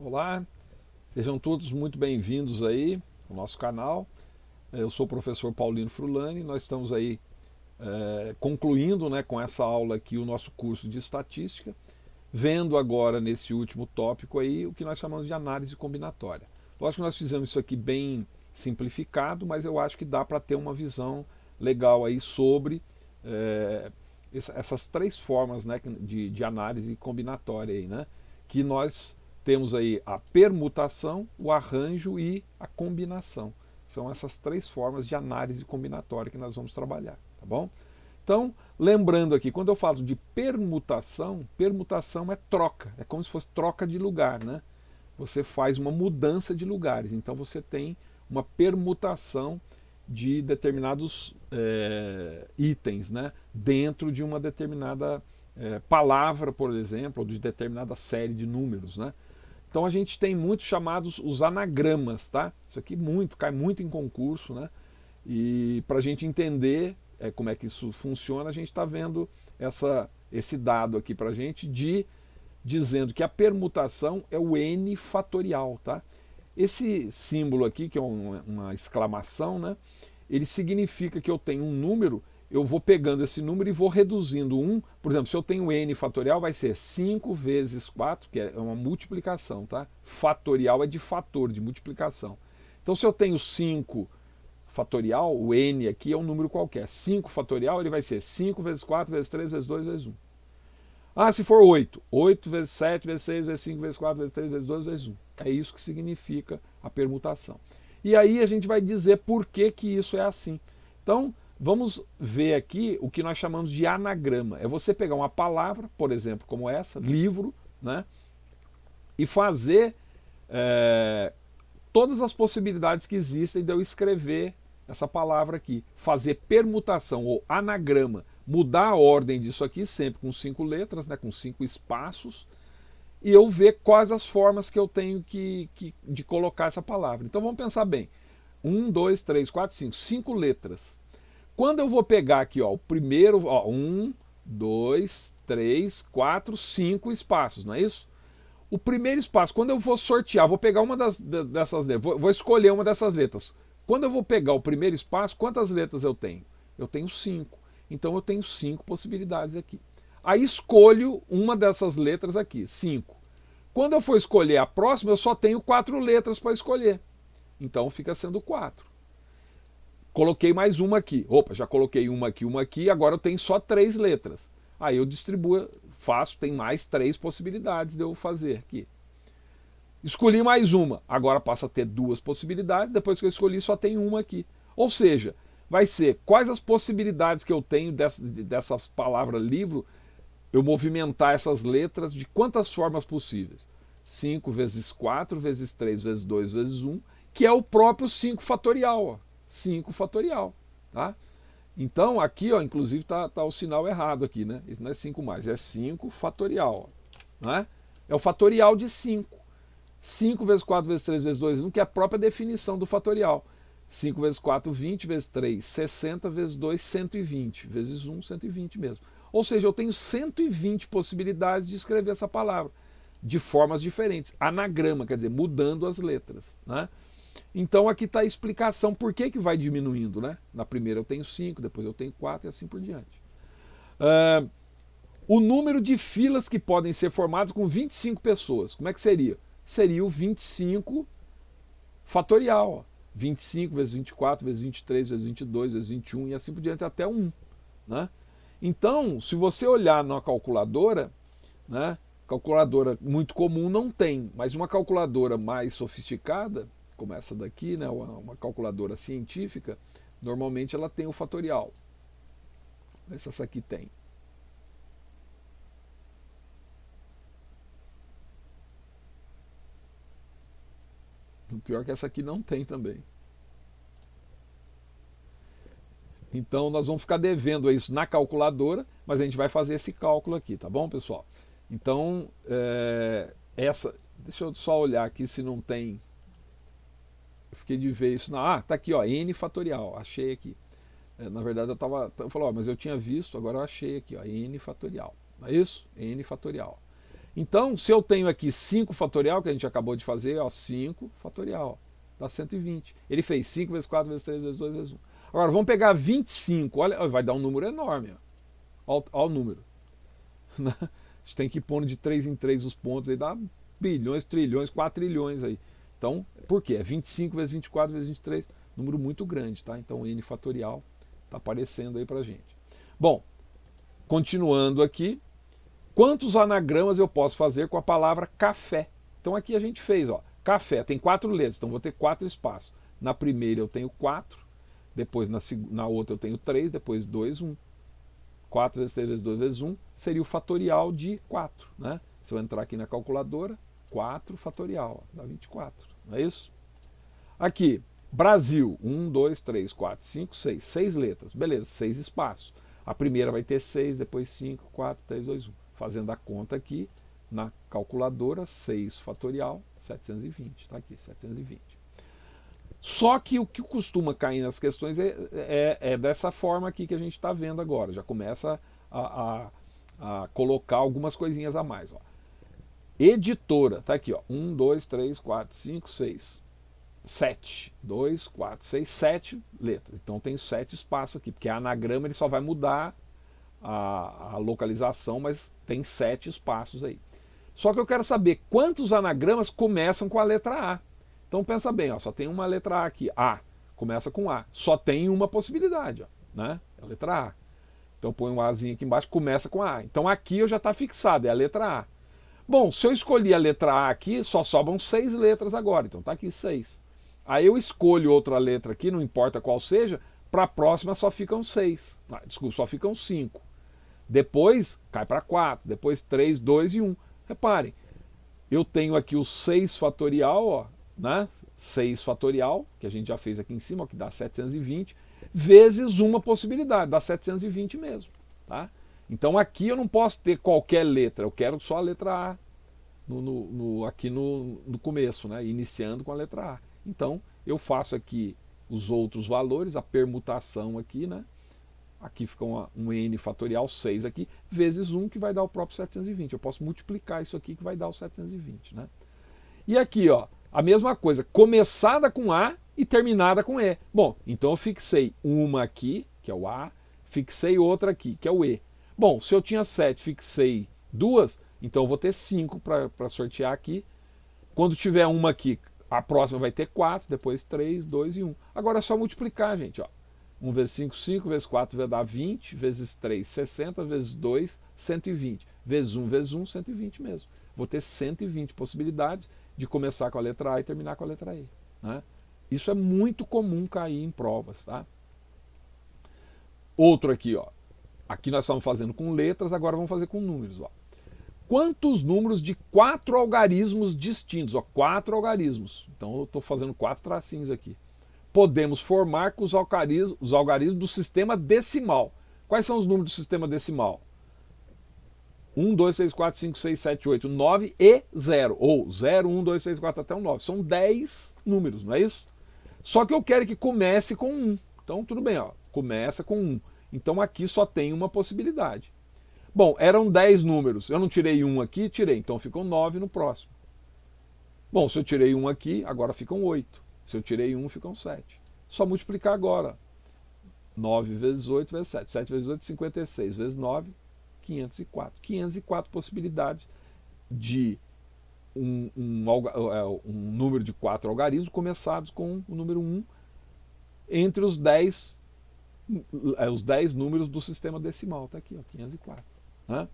Olá, sejam todos muito bem-vindos aí ao nosso canal. Eu sou o professor Paulino Frulani, nós estamos aí concluindo, né, com essa aula aqui o nosso curso de estatística, vendo agora nesse último tópico aí o que nós chamamos de análise combinatória. Lógico que nós fizemos isso aqui bem simplificado, mas eu acho que dá para ter uma visão legal aí sobre essas três formas, né, de análise combinatória aí, né, que nós temos aí a permutação, o arranjo e a combinação. São essas três formas de análise combinatória que nós vamos trabalhar, tá bom? Então, lembrando aqui, quando eu falo de permutação, permutação é troca, é como se fosse troca de lugar, né? Você faz uma mudança de lugares, então você tem uma permutação de determinados itens, né? Dentro de uma determinada palavra, por exemplo, ou de determinada série de números, né? Então a gente tem muitos chamados os anagramas, tá? Isso aqui cai muito em concurso, né? E para a gente entender como é que isso funciona, a gente está vendo esse dado aqui para a gente dizendo que a permutação é o n fatorial, tá? Esse símbolo aqui, que é uma exclamação, né? Ele significa que eu tenho um número, eu vou pegando esse número e vou reduzindo um. Por exemplo, se eu tenho n fatorial, vai ser 5 vezes 4, que é uma multiplicação, tá? Fatorial é de fator, de multiplicação. Então, se eu tenho 5 fatorial, o n aqui é um número qualquer. 5 fatorial, ele vai ser 5 vezes 4, vezes 3, vezes 2, vezes 1. Ah, se for 8. 8 vezes 7, vezes 6, vezes 5, vezes 4, vezes 3, vezes 2, vezes 1. É isso que significa a permutação. E aí a gente vai dizer por que isso é assim. Então, vamos ver aqui o que nós chamamos de anagrama. É você pegar uma palavra, por exemplo, como essa, livro, né? E fazer todas as possibilidades que existem de eu escrever essa palavra aqui. Fazer permutação ou anagrama. Mudar a ordem disso aqui, sempre com 5 letras, né, com 5 espaços, e eu ver quais as formas que eu tenho de colocar essa palavra. Então vamos pensar bem. 1, 2, 3, 4, 5. 5 letras. Quando eu vou pegar aqui, ó, o primeiro, ó, 1, 2, 3, 4, 5 espaços, não é isso? O primeiro espaço, quando eu vou sortear, vou pegar uma dessas letras, vou escolher uma dessas letras. Quando eu vou pegar o primeiro espaço, quantas letras eu tenho? Eu tenho 5. Então eu tenho 5 possibilidades aqui. Aí escolho uma dessas letras aqui, 5. Quando eu for escolher a próxima, eu só tenho 4 letras para escolher. Então fica sendo 4. Coloquei mais uma aqui. Opa, já coloquei uma aqui, agora eu tenho só 3 letras. Aí eu distribuo, tem mais 3 possibilidades de eu fazer aqui. Escolhi mais uma, agora passa a ter 2 possibilidades, depois que eu escolhi só tem uma aqui. Ou seja, vai ser quais as possibilidades que eu tenho dessas palavras livro, eu movimentar essas letras de quantas formas possíveis. 5 vezes 4 vezes 3 vezes 2 vezes 1, que é o próprio 5 fatorial. Ó. 5 fatorial. Tá? Então aqui, ó, inclusive, tá o sinal errado aqui, né? Isso não é 5 mais, é 5 fatorial. Ó, né? É o fatorial de 5. 5 vezes 4 vezes 3 vezes 2 vezes 1, que é a própria definição do fatorial. 5 vezes 4, 20, vezes 3, 60, vezes 2, 120, vezes 1, 120 mesmo. Ou seja, eu tenho 120 possibilidades de escrever essa palavra, de formas diferentes. Anagrama, quer dizer, mudando as letras. Né? Então aqui está a explicação por que vai diminuindo. Né? Na primeira eu tenho 5, depois eu tenho 4 e assim por diante. O número de filas que podem ser formadas com 25 pessoas, como é que seria? Seria o 25 fatorial. Ó. 25 vezes 24 vezes 23 vezes 22 vezes 21 e assim por diante até 1. Né? Então, se você olhar na calculadora, né, calculadora muito comum não tem, mas uma calculadora mais sofisticada, como essa daqui, né, uma calculadora científica, normalmente ela tem o fatorial. Vê se essa aqui tem. O pior é que essa aqui não tem também. Então nós vamos ficar devendo isso na calculadora, mas a gente vai fazer esse cálculo aqui, tá bom, pessoal? Então, deixa eu só olhar aqui se não tem. Eu fiquei de ver isso. Tá aqui, ó, n fatorial, achei aqui. Na verdade eu falei, ó, mas eu tinha visto, agora eu achei aqui, ó, n fatorial. Não é isso? N fatorial. Então, se eu tenho aqui 5 fatorial, que a gente acabou de fazer, ó, 5 fatorial, ó, dá 120. Ele fez 5 vezes 4 vezes 3 vezes 2 vezes 1. Agora, vamos pegar 25, olha, vai dar um número enorme, ó, ó o número. A gente tem que ir pondo de 3 em 3 os pontos, aí dá bilhões, trilhões, 4 trilhões aí. Então, por quê? É 25 vezes 24 vezes 23, número muito grande, tá? Então, N fatorial está aparecendo aí pra gente. Bom, continuando aqui, quantos anagramas eu posso fazer com a palavra café? Então aqui a gente fez, ó, café, tem 4 letras, então vou ter 4 espaços. Na primeira eu tenho 4, depois na outra eu tenho 3, depois 2, 1. 4 vezes 3 vezes 2 vezes 1 seria o fatorial de 4, né? Se eu entrar aqui na calculadora, 4 fatorial, ó, dá 24, não é isso? Aqui, Brasil, 1, 2, 3, 4, 5, 6, 6 letras, beleza, 6 espaços. A primeira vai ter 6, depois 5, 4, 3, 2, 1. Fazendo a conta aqui, na calculadora, 6 fatorial, 720, está aqui, 720. Só que o que costuma cair nas questões é dessa forma aqui que a gente está vendo agora. Já começa a colocar algumas coisinhas a mais. Ó. Editora, tá aqui, ó. 1, 2, 3, 4, 5, 6, 7. 2, 4, 6, 7 letras. Então tem 7 espaços aqui, porque a anagrama ele só vai mudar a localização, mas tem 7 espaços aí. Só que eu quero saber quantos anagramas começam com a letra A. Então pensa bem, ó, só tem uma letra A aqui, A, começa com A. Só tem uma possibilidade, ó, né? É a letra A. Então põe um Azinho aqui embaixo, começa com A. Então aqui eu já está fixado, é a letra A. Bom, se eu escolher a letra A aqui, só sobram 6 letras agora, então tá aqui 6. Aí eu escolho outra letra aqui, não importa qual seja, para a próxima só ficam 6. Ah, desculpa, só ficam 5. Depois cai para 4, depois 3, 2 e 1. Reparem, eu tenho aqui o 6 fatorial, ó, né? 6 fatorial, que a gente já fez aqui em cima, ó, que dá 720, vezes uma possibilidade, dá 720 mesmo. Tá? Então aqui eu não posso ter qualquer letra, eu quero só a letra A aqui no começo, né? Iniciando com a letra A. Então eu faço aqui os outros valores, a permutação aqui, né? Aqui fica um N fatorial, 6 aqui, vezes 1, que vai dar o próprio 720. Eu posso multiplicar isso aqui, que vai dar o 720. Né? E aqui, ó, a mesma coisa, começada com A e terminada com E. Bom, então eu fixei uma aqui, que é o A, fixei outra aqui, que é o E. Bom, se eu tinha 7, fixei 2, então eu vou ter 5 para sortear aqui. Quando tiver uma aqui, a próxima vai ter 4, depois 3, 2 e 1. Agora é só multiplicar, gente, ó. 1 vezes 5, 5, vezes 4 vai dar 20, vezes 3, 60, vezes 2, 120, vezes 1, 120 mesmo. Vou ter 120 possibilidades de começar com a letra A e terminar com a letra E. Né? Isso é muito comum cair em provas. Tá? Outro aqui, ó. Aqui nós estamos fazendo com letras, agora vamos fazer com números. Ó. Quantos números de 4 algarismos distintos? Ó, 4 algarismos. Então eu estou fazendo 4 tracinhos aqui. Podemos formar com os algarismos do sistema decimal. Quais são os números do sistema decimal? 1, 2, 3, 4, 5, 6, 7, 8, 9 e 0. Ou 0, 1, 2, 3, 4 até o 9. São 10 números, não é isso? Só que eu quero que comece com 1. Então tudo bem, ó, começa com 1. Então aqui só tem uma possibilidade. Bom, eram 10 números. Eu não tirei 1 aqui, tirei. Então ficam 9 no próximo. Bom, se eu tirei 1 aqui, agora ficam 8. Se eu tirei 1, ficam 7. Só multiplicar agora. 9 vezes 8 vezes 7. 7 vezes 8, 56. Vezes 9, 504. 504 possibilidades de um número de 4 algarismos começados com o número 1 entre os 10 números do sistema decimal. Está aqui, ó, 504. Né?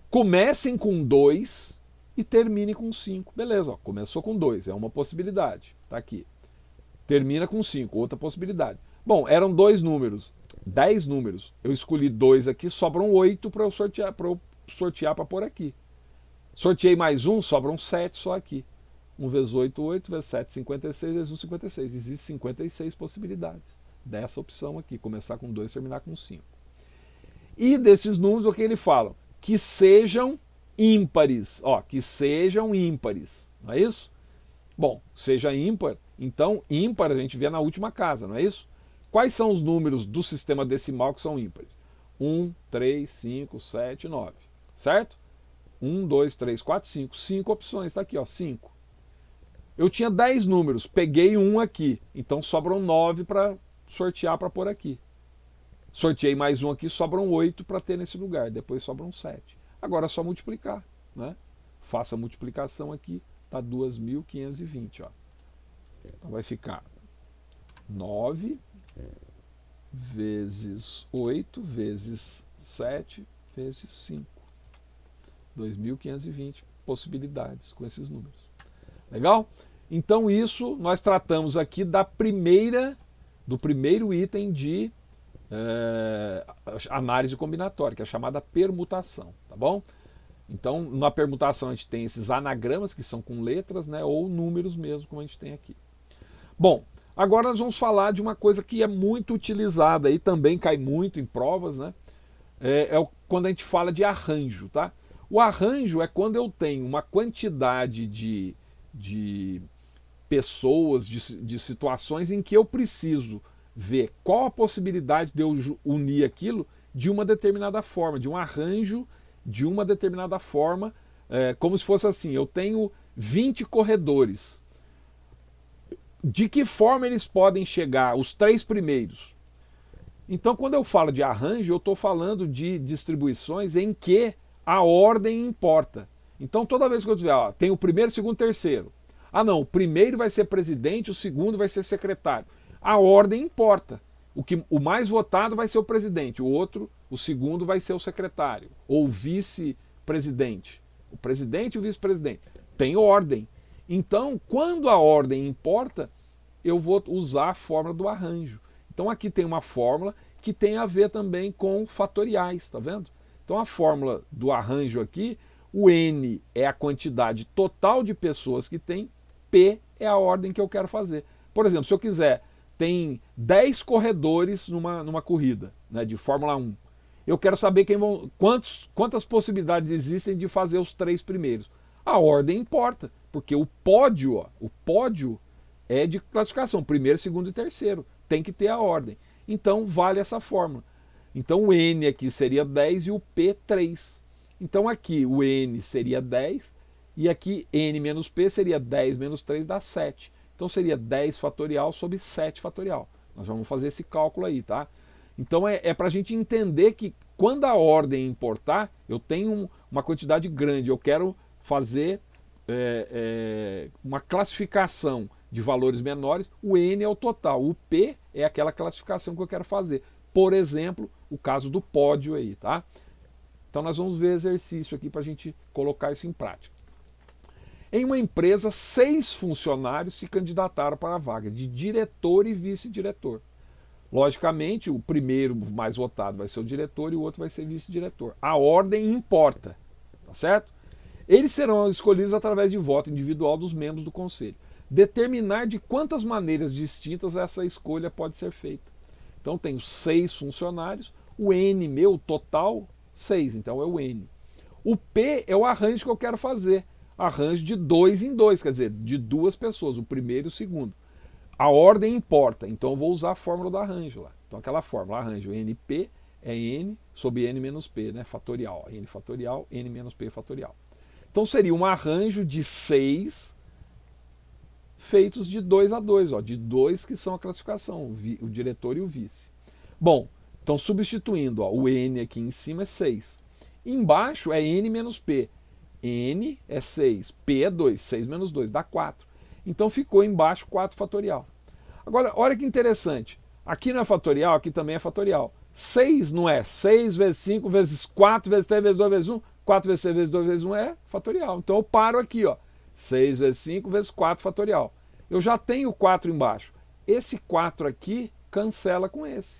Comecem com 2 e termine com 5. Beleza, ó, começou com 2, é uma possibilidade. Está aqui. Termina com 5, outra possibilidade. Bom, eram 2 números, 10 números. Eu escolhi 2 aqui, sobram 8 para eu sortear para pôr aqui. Sorteei mais 1, sobram 7 só aqui. 1 vezes 8, 8, vezes 7, 56, vezes 1, 56. Existem 56 possibilidades dessa opção aqui, começar com 2 e terminar com 5. E desses números, o que ele fala? Que sejam ímpares. Ó, que sejam ímpares. Não é isso? Bom, seja ímpar, então ímpar a gente vê na última casa, não é isso? Quais são os números do sistema decimal que são ímpares? 1, 3, 5, 7, 9. Certo? 1, 2, 3, 4, 5. 5 opções, está aqui, ó, 5. Eu tinha 10 números, peguei um aqui, então sobram 9 para sortear para pôr aqui. Sorteei mais um aqui, sobram 8 para ter nesse lugar, depois sobram 7. Agora é só multiplicar, né? Faça a multiplicação aqui, está 2.520, ó. Então vai ficar 9 vezes 8 vezes 7 vezes 5. 2.520 possibilidades com esses números. Legal? Então isso nós tratamos aqui do primeiro item de análise combinatória, que é a chamada permutação, tá bom? Então na permutação a gente tem esses anagramas que são com letras, né, ou números mesmo, como a gente tem aqui. Bom, agora nós vamos falar de uma coisa que é muito utilizada e também cai muito em provas, né? Quando a gente fala de arranjo, tá? O arranjo é quando eu tenho uma quantidade de pessoas, de situações em que eu preciso ver qual a possibilidade de eu unir aquilo de uma determinada forma, de um arranjo de uma determinada forma, como se fosse assim, eu tenho 20 corredores. De que forma eles podem chegar, os 3 primeiros? Então, quando eu falo de arranjo, eu estou falando de distribuições em que a ordem importa. Então, toda vez que eu tiver, ó, tem o primeiro, segundo, terceiro. Ah, não, o primeiro vai ser presidente, o segundo vai ser secretário. A ordem importa. O mais votado vai ser o presidente, o segundo vai ser o secretário, ou o vice-presidente. O presidente e o vice-presidente. Tem ordem. Então, quando a ordem importa, eu vou usar a fórmula do arranjo. Então aqui tem uma fórmula que tem a ver também com fatoriais, tá vendo? Então a fórmula do arranjo aqui, o N é a quantidade total de pessoas que tem, P é a ordem que eu quero fazer. Por exemplo, se eu quiser, tem 10 corredores numa corrida, né, de Fórmula 1. Eu quero saber quantas possibilidades existem de fazer os 3 primeiros. A ordem importa, porque o pódio é de classificação, primeiro, segundo e terceiro. Tem que ter a ordem. Então vale essa fórmula. Então o N aqui seria 10 e o P 3. Então aqui o N seria 10 e aqui N menos P seria 10 menos 3 dá 7. Então seria 10 fatorial sobre 7 fatorial. Nós vamos fazer esse cálculo aí, tá? Então é para a gente entender que quando a ordem importar, eu tenho uma quantidade grande, eu quero fazer uma classificação de valores menores, o N é o total, o P é aquela classificação que eu quero fazer. Por exemplo, o caso do pódio aí, tá? Então nós vamos ver exercício aqui para a gente colocar isso em prática. Em uma empresa, 6 funcionários se candidataram para a vaga de diretor e vice-diretor. Logicamente, o primeiro mais votado vai ser o diretor e o outro vai ser vice-diretor. A ordem importa, tá certo? Eles serão escolhidos através de voto individual dos membros do conselho. Determinar de quantas maneiras distintas essa escolha pode ser feita. Então, tenho 6 funcionários, o N meu total, 6, então é o N. O P é o arranjo que eu quero fazer. Arranjo de 2 em 2, quer dizer, de 2 pessoas, o primeiro e o segundo. A ordem importa, então eu vou usar a fórmula do arranjo lá. Então aquela fórmula, arranjo NP é N sobre N menos P, né? Fatorial. N fatorial, N menos P fatorial. Então seria um arranjo de 6 feitos de 2 a 2, ó, de 2 que são a classificação, o diretor e o vice. Bom, então substituindo, ó, o N aqui em cima é 6. Embaixo é N menos P. N é 6, P é 2, 6 menos 2 dá 4. Então ficou embaixo 4 fatorial. Agora, olha que interessante. Aqui não é fatorial, aqui também é fatorial. 6 não é 6 vezes 5 vezes 4 vezes 3 vezes 2 vezes 1. 4 vezes 6 vezes 2 vezes 1 é fatorial. Então eu paro aqui, ó. 6 vezes 5 vezes 4 fatorial. Eu já tenho 4 embaixo. Esse 4 aqui cancela com esse.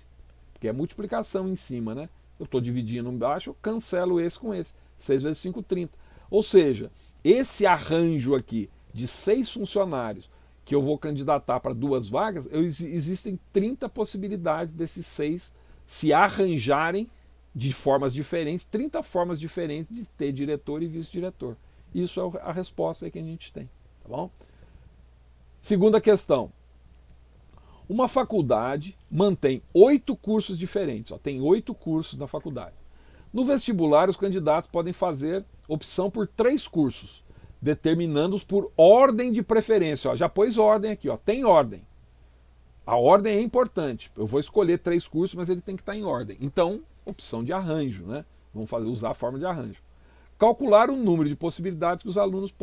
Porque é multiplicação em cima, né? Eu estou dividindo embaixo, eu cancelo esse com esse. 6 vezes 5, 30. Ou seja, esse arranjo aqui de 6 funcionários que eu vou candidatar para 2 vagas, existem 30 possibilidades desses 6 se arranjarem de formas diferentes, 30 formas diferentes de ter diretor e vice-diretor. Isso é a resposta aí que a gente tem, tá bom? Segunda questão. Uma faculdade mantém 8 cursos diferentes, ó, tem 8 cursos na faculdade. No vestibular, os candidatos podem fazer opção por 3 cursos, determinando-os por ordem de preferência. Ó, já pôs ordem aqui, ó, tem ordem. A ordem é importante. Eu vou escolher 3 cursos, mas ele tem que estar em ordem. Então, opção de arranjo, né? Vamos usar a forma de arranjo. Calcular o número de possibilidades que os alunos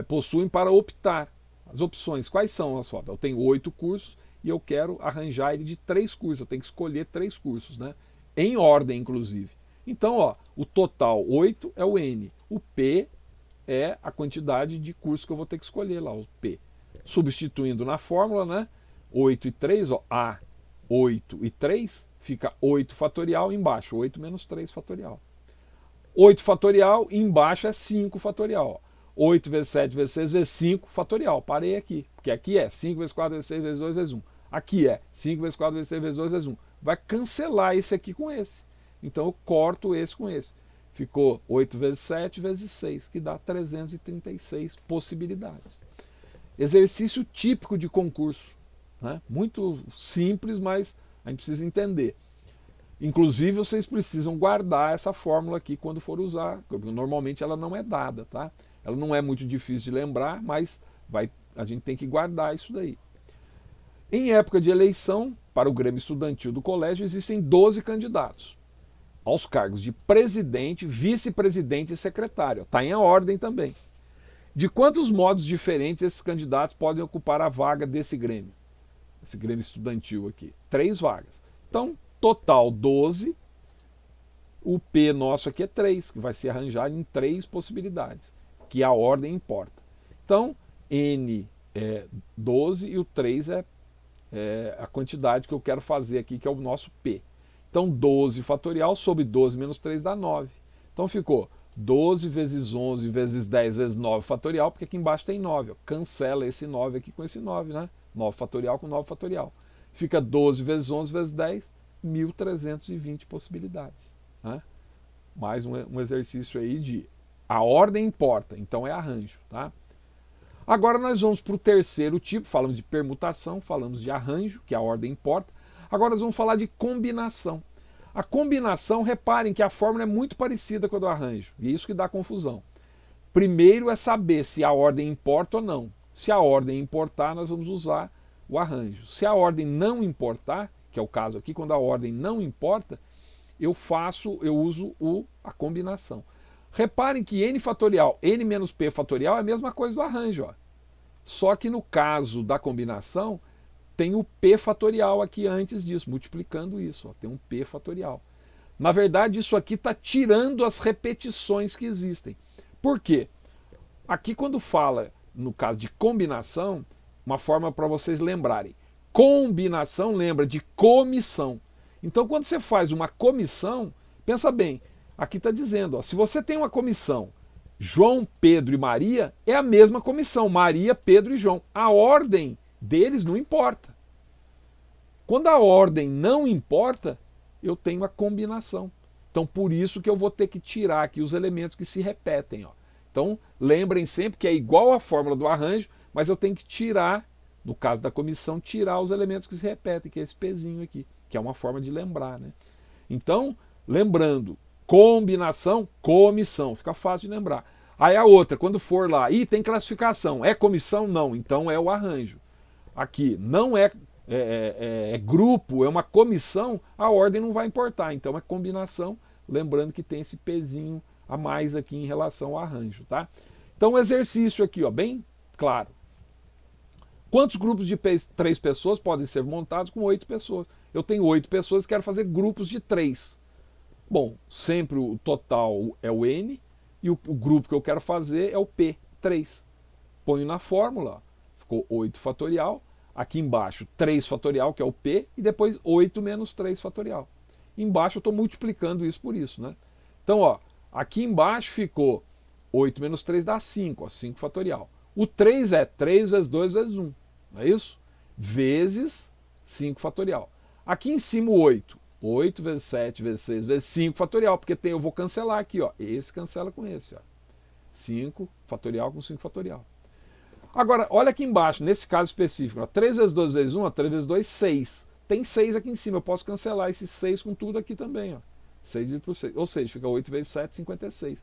possuem para optar. As opções, quais são as fotos? Eu tenho 8 cursos e eu quero arranjar ele de 3 cursos. Eu tenho que escolher 3 cursos, né? Em ordem, inclusive. Então, ó, o total 8 é o N. O P é a quantidade de cursos que eu vou ter que escolher lá, o P. Substituindo na fórmula, né? 8 e 3, ó, A, 8 e 3, fica 8 fatorial embaixo, 8 menos 3 fatorial. 8 fatorial embaixo é 5 fatorial. 8 vezes 7 vezes 6 vezes 5 fatorial. Parei aqui, porque aqui é 5 vezes 4 vezes 6 vezes 2 vezes 1. Aqui é 5 vezes 4 vezes 3 vezes 2 vezes 1. Vai cancelar esse aqui com esse. Então eu corto esse com esse. Ficou 8 vezes 7 vezes 6, que dá 336 possibilidades. Exercício típico de concurso, né? Muito simples, mas a gente precisa entender. Inclusive, vocês precisam guardar essa fórmula aqui quando for usar, porque normalmente ela não é dada, tá? Ela não é muito difícil de lembrar, mas a gente tem que guardar isso daí. Em época de eleição, para o Grêmio Estudantil do colégio, existem 12 candidatos aos cargos de presidente, vice-presidente e secretário. Está em ordem também. De quantos modos diferentes esses candidatos podem ocupar a vaga desse Grêmio? Esse Grêmio Estudantil aqui. 3 vagas. Então, total 12. O P nosso aqui é 3, que vai ser arranjado em 3 possibilidades, que a ordem importa. Então, N é 12 e o 3 é a quantidade que eu quero fazer aqui, que é o nosso P. Então, 12 fatorial sobre 12 menos 3 dá 9. Então, ficou 12 vezes 11 vezes 10 vezes 9 fatorial, porque aqui embaixo tem 9. Ó. Cancela esse 9 aqui com esse 9, né? 9 fatorial com 9 fatorial. Fica 12 vezes 11 vezes 10, 1.320 possibilidades. Né? Mais um exercício aí de a ordem importa, então é arranjo. Tá? Agora nós vamos para o terceiro tipo, falamos de permutação, falamos de arranjo, que a ordem importa. Agora nós vamos falar de combinação. A combinação, reparem que a fórmula é muito parecida com a do arranjo, e isso que dá confusão. Primeiro é saber se a ordem importa ou não. Se a ordem importar, nós vamos usar o arranjo. Se a ordem não importar, que é o caso aqui, quando a ordem não importa, eu uso a combinação. Reparem que n fatorial, n menos p fatorial é a mesma coisa do arranjo. Ó. Só que no caso da combinação, tem o p fatorial aqui antes disso, multiplicando isso. Ó, tem um p fatorial. Na verdade, isso aqui está tirando as repetições que existem. Por quê? Aqui quando fala, no caso de combinação, uma forma para vocês lembrarem. Combinação lembra de comissão. Então, quando você faz uma comissão, pensa bem, aqui está dizendo, ó, se você tem uma comissão, João, Pedro e Maria, é a mesma comissão, Maria, Pedro e João. A ordem deles não importa. Quando a ordem não importa, eu tenho a combinação. Então, por isso que eu vou ter que tirar aqui os elementos que se repetem. Ó. Então, lembrem sempre que é igual à fórmula do arranjo, mas eu tenho que tirar, no caso da comissão, tirar os elementos que se repetem, que é esse pezinho aqui, que é uma forma de lembrar. Né? Então, lembrando, combinação, comissão, fica fácil de lembrar. Aí a outra, quando for lá, tem classificação, é comissão? Não, então é o arranjo. Aqui, não é grupo, é uma comissão, a ordem não vai importar, então é combinação, lembrando que tem esse pezinho a mais aqui em relação ao arranjo. Tá? Então o exercício aqui, ó, bem claro. Quantos grupos de 3 pessoas podem ser montados com 8 pessoas? Eu tenho 8 pessoas e quero fazer grupos de 3. Bom, sempre o total é o N e o grupo que eu quero fazer é o P, 3. Ponho na fórmula, ficou 8 fatorial, aqui embaixo 3 fatorial, que é o P, e depois 8 menos 3 fatorial. Embaixo eu estou multiplicando isso por isso. Né? Então, ó, aqui embaixo ficou 8 menos 3 dá 5, ó, 5 fatorial. O 3 é 3 vezes 2 vezes 1, não é isso? Vezes 5 fatorial. Aqui em cima o 8. 8 vezes 7 vezes 6 vezes 5 fatorial, porque eu vou cancelar aqui. Ó. Esse cancela com esse. Ó. 5 fatorial com 5 fatorial. Agora, olha aqui embaixo, nesse caso específico. Ó, 3 vezes 2 vezes 1, ó, 3 vezes 2, 6. Tem 6 aqui em cima, eu posso cancelar esse 6 com tudo aqui também. Ó. 6 dividido por 6. Ou seja, fica 8 vezes 7, 56.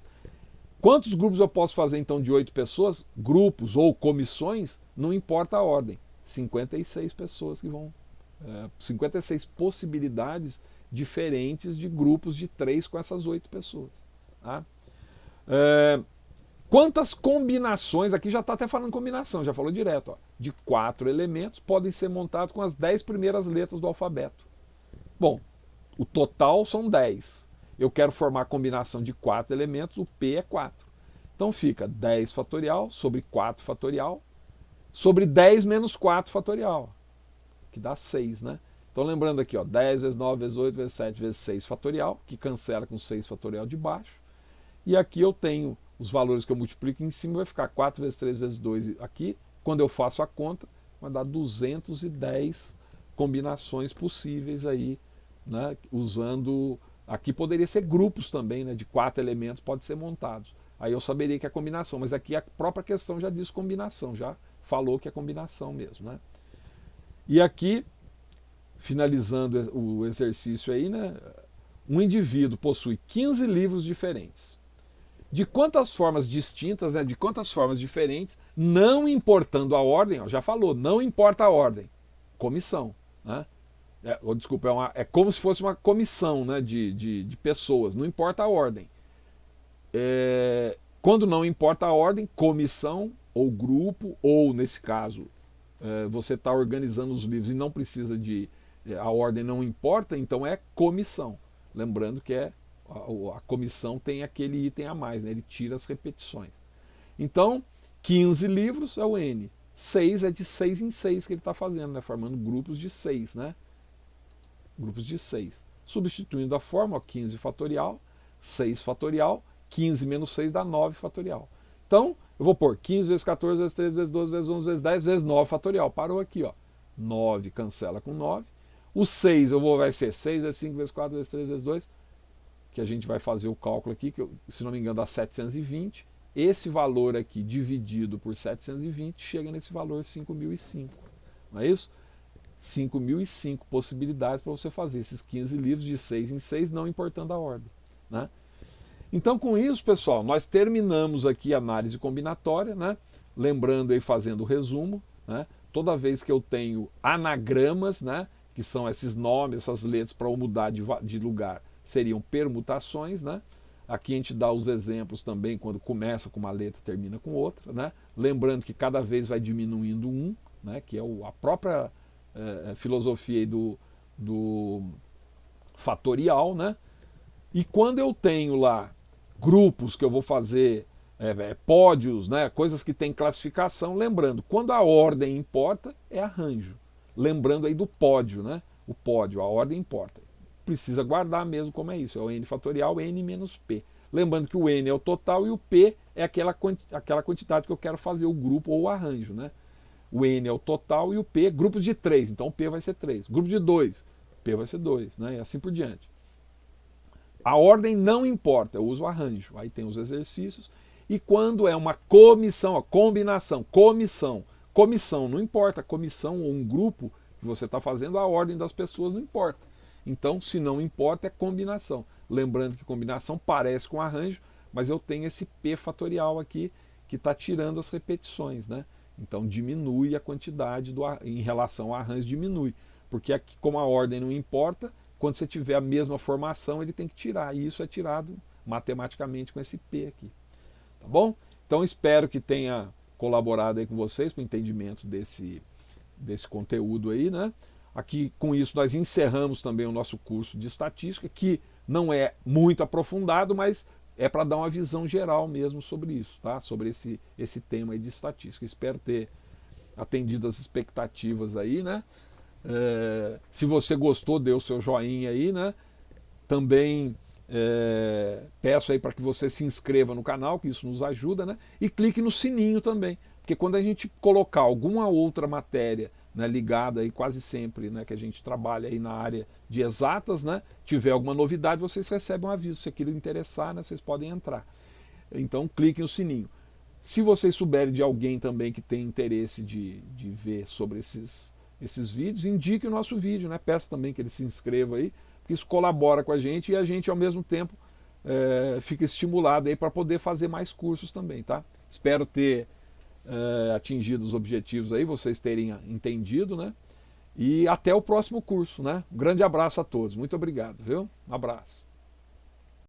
Quantos grupos eu posso fazer então de 8 pessoas? Grupos ou comissões, não importa a ordem. 56 pessoas que vão... 56 possibilidades diferentes de grupos de 3 com essas 8 pessoas. Tá? Quantas combinações, aqui já está até falando combinação, já falou direto, ó, de 4 elementos podem ser montados com as 10 primeiras letras do alfabeto. Bom, o total são 10. Eu quero formar a combinação de 4 elementos, o P é 4. Então fica 10 fatorial sobre 4 fatorial sobre 10 menos 4 fatorial, que dá 6, né? Então lembrando aqui, ó, 10 vezes 9 vezes 8 vezes 7 vezes 6 fatorial, que cancela com 6 fatorial de baixo. E aqui eu tenho os valores que eu multiplico em cima, vai ficar 4 vezes 3 vezes 2 aqui. Quando eu faço a conta, vai dar 210 combinações possíveis aí, né? Usando... Aqui poderia ser grupos também, né? De 4 elementos pode ser montados. Aí eu saberia que é combinação, mas aqui a própria questão já diz combinação, já falou que é combinação mesmo, né? E aqui, finalizando o exercício aí, né? Um indivíduo possui 15 livros diferentes. De quantas formas distintas, né? De quantas formas diferentes, não importando a ordem, ó, já falou, não importa a ordem, comissão, né? Desculpa, é como se fosse uma comissão, né, de pessoas, não importa a ordem. Quando não importa a ordem, comissão ou grupo, ou nesse caso, você está organizando os livros e não precisa de... a ordem não importa, então é comissão. Lembrando que a comissão tem aquele item a mais, né, ele tira as repetições. Então, 15 livros é o N. 6 é de 6 em 6 que ele está fazendo, né, formando grupos de 6, né? Grupos de 6. Substituindo a fórmula, 15 fatorial, 6 fatorial, 15 menos 6 dá 9 fatorial. Então, eu vou pôr 15 vezes 14 vezes 13 vezes 12 vezes 11 vezes 10 vezes 9 fatorial. Parou aqui, ó. 9 cancela com 9. O 6 vai ser 6 vezes 5 vezes 4 vezes 3 vezes 2, que a gente vai fazer o cálculo aqui, que se não me engano dá 720. Esse valor aqui dividido por 720 chega nesse valor 5.005. Não é isso? 5.005 possibilidades para você fazer esses 15 livros de 6 em 6, não importando a ordem, né? Então, com isso, pessoal, nós terminamos aqui a análise combinatória, né? Lembrando aí, fazendo o resumo, né? Toda vez que eu tenho anagramas, né? Que são esses nomes, essas letras para eu mudar de lugar, seriam permutações, né? Aqui a gente dá os exemplos também quando começa com uma letra e termina com outra, né? Lembrando que cada vez vai diminuindo um, né? Que é a própria filosofia aí do fatorial, né? E quando eu tenho lá grupos que eu vou fazer, pódios, né? Coisas que têm classificação, lembrando, quando a ordem importa, é arranjo. Lembrando aí do pódio, né? O pódio, a ordem importa. Precisa guardar mesmo como é isso, é o N fatorial, N menos P. Lembrando que o N é o total e o P é aquela quantidade que eu quero fazer o grupo ou o arranjo, né? O N é o total e o P, grupos de 3, então o P vai ser 3. Grupo de 2, P vai ser 2, né? E assim por diante. A ordem não importa, eu uso o arranjo. Aí tem os exercícios. E quando é uma comissão, combinação, comissão, não importa, comissão ou um grupo que você está fazendo, a ordem das pessoas não importa. Então, se não importa, é combinação. Lembrando que combinação parece com arranjo, mas eu tenho esse P fatorial aqui que está tirando as repetições, né? Então diminui a quantidade em relação ao arranjo, diminui. Porque aqui, como a ordem não importa, quando você tiver a mesma formação, ele tem que tirar. E isso é tirado matematicamente com esse P aqui. Tá bom? Então espero que tenha colaborado aí com vocês para o entendimento desse conteúdo aí, né? Aqui, com isso, nós encerramos também o nosso curso de estatística, que não é muito aprofundado, mas é para dar uma visão geral mesmo sobre isso, tá? Sobre esse tema aí de estatística. Espero ter atendido as expectativas aí, né? Se você gostou, dê o seu joinha aí, né? Também peço aí para que você se inscreva no canal, que isso nos ajuda, né? E clique no sininho também, porque quando a gente colocar alguma outra matéria, né, ligada aí quase sempre, né, que a gente trabalha aí na área de exatas, né, tiver alguma novidade, vocês recebem um aviso. Se aquilo interessar, né, vocês podem entrar. Então cliquem no sininho. Se vocês souberem de alguém também que tem interesse de ver sobre esses vídeos, indique o nosso vídeo, né? Peço também que ele se inscreva aí, porque isso colabora com a gente e a gente ao mesmo tempo fica estimulado aí para poder fazer mais cursos também, tá? Espero ter atingido os objetivos aí, vocês terem entendido, né? E até o próximo curso, né? Um grande abraço a todos, muito obrigado, viu? Um abraço.